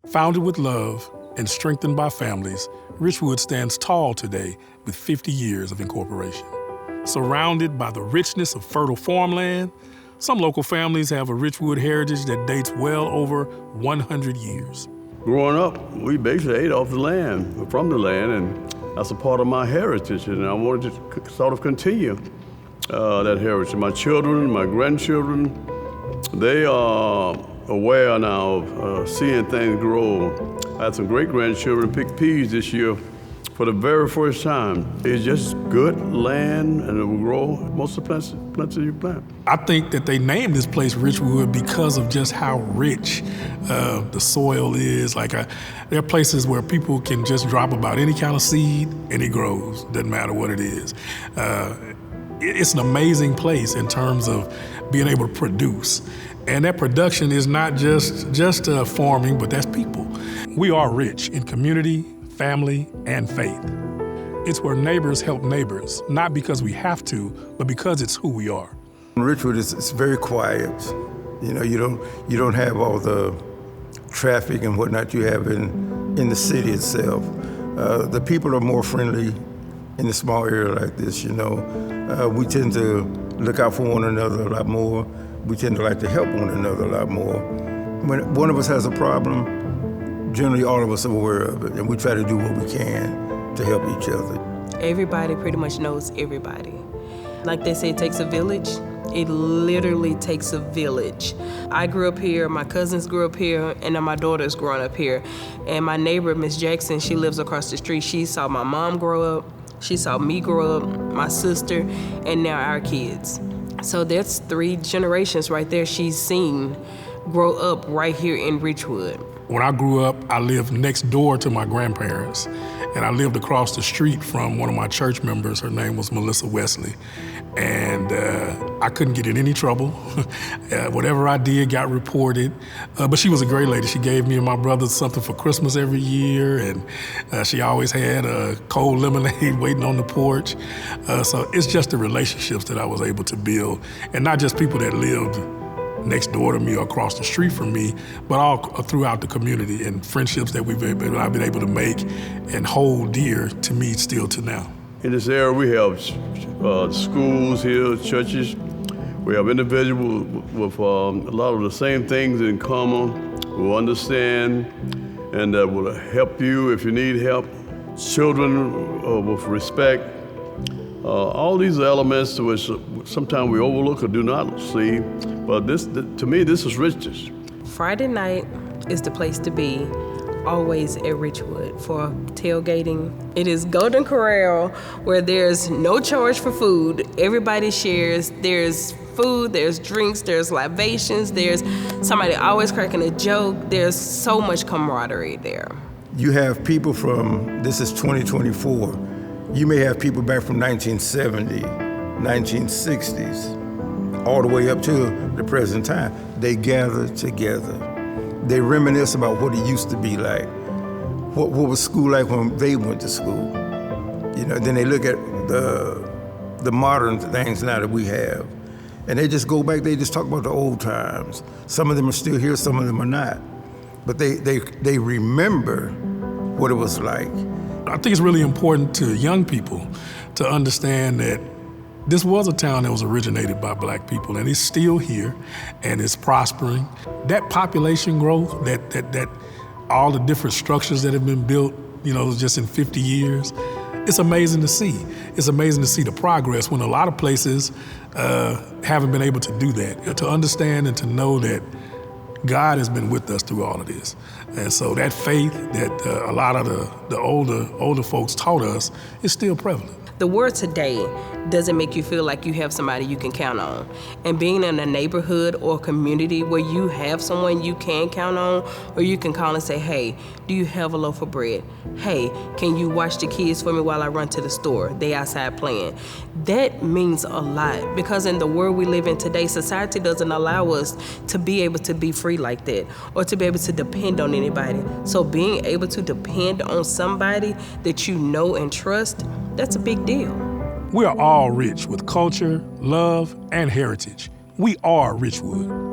Founded with love and strengthened by families, Richwood stands tall today with 50 years of incorporation. Surrounded by the richness of fertile farmland, some local families have a Richwood heritage that dates well over 100 years. Growing up, we basically ate off the land, from the land, and that's a part of my heritage, and I wanted to sort of continue that heritage. My children, my grandchildren, they are aware now of seeing things grow. I had some great-grandchildren pick peas this year for the very first time. It's just good land, and it will grow most of the plants that you plant. I think that they named this place Richwood because of just how rich the soil is. There are places where people can just drop about any kind of seed and it grows, doesn't matter what it is. It's an amazing place in terms of being able to produce. And that production is not just farming, but that's people. We are rich in community, family, and faith. It's where neighbors help neighbors, not because we have to, but because it's who we are. Richwood it's very quiet. You know, you don't have all the traffic and whatnot you have in the city itself. The people are more friendly in a small area like this, you know. We tend to look out for one another a lot more. We tend to like to help one another a lot more. When one of us has a problem, generally all of us are aware of it, and we try to do what we can to help each other. Everybody pretty much knows everybody. Like they say, it takes a village. It literally takes a village. I grew up here, my cousins grew up here, and then my daughter's growing up here. And my neighbor, Miss Jackson, she lives across the street. She saw my mom grow up, she saw me grow up, my sister, and now our kids. So that's 3 generations right there she's seen grow up right here in Richwood. When I grew up, I lived next door to my grandparents, and I lived across the street from one of my church members. Her name was Melissa Wesley, and I couldn't get in any trouble. Whatever I did got reported, but she was a great lady. She gave me and my brothers something for Christmas every year, and she always had a cold lemonade waiting on the porch. So it's just the relationships that I was able to build, and not just people that lived next door to me or across the street from me, but all throughout the community, and friendships that I've been able to make and hold dear to me still to now. In this area, we have schools here, churches. We have individuals with a lot of the same things in common, who understand and that will help you if you need help. Children with respect. All these elements which sometimes we overlook or do not see, but to me, this is riches. Friday night is the place to be, always at Richwood for tailgating. It is Golden Corral, where there's no charge for food. Everybody shares. There's food, there's drinks, there's libations, there's somebody always cracking a joke. There's so much camaraderie there. You have people from, this is 2024, you may have people back from 1970, 1960s, all the way up to the present time. They gather together. They reminisce about what it used to be like. What was school like when they went to school? You know, then they look at the modern things now that we have. And they just go back, they just talk about the old times. Some of them are still here, some of them are not. But they remember what it was like. I think it's really important to young people to understand that this was a town that was originated by Black people, and it's still here, and it's prospering. That population growth, that all the different structures that have been built, you know, just in 50 years, it's amazing to see. It's amazing to see the progress when a lot of places haven't been able to do that, to understand and to know that God has been with us through all of this. And so that faith that a lot of the older folks taught us is still prevalent. The word today doesn't make you feel like you have somebody you can count on. And being in a neighborhood or community where you have someone you can count on, or you can call and say, hey, do you have a loaf of bread? Hey, can you watch the kids for me while I run to the store? They outside playing. That means a lot, because in the world we live in today, society doesn't allow us to be able to be free like that, or to be able to depend on anybody. So being able to depend on somebody that you know and trust, that's a big deal. We are all rich with culture, love, and heritage. We are Richwood.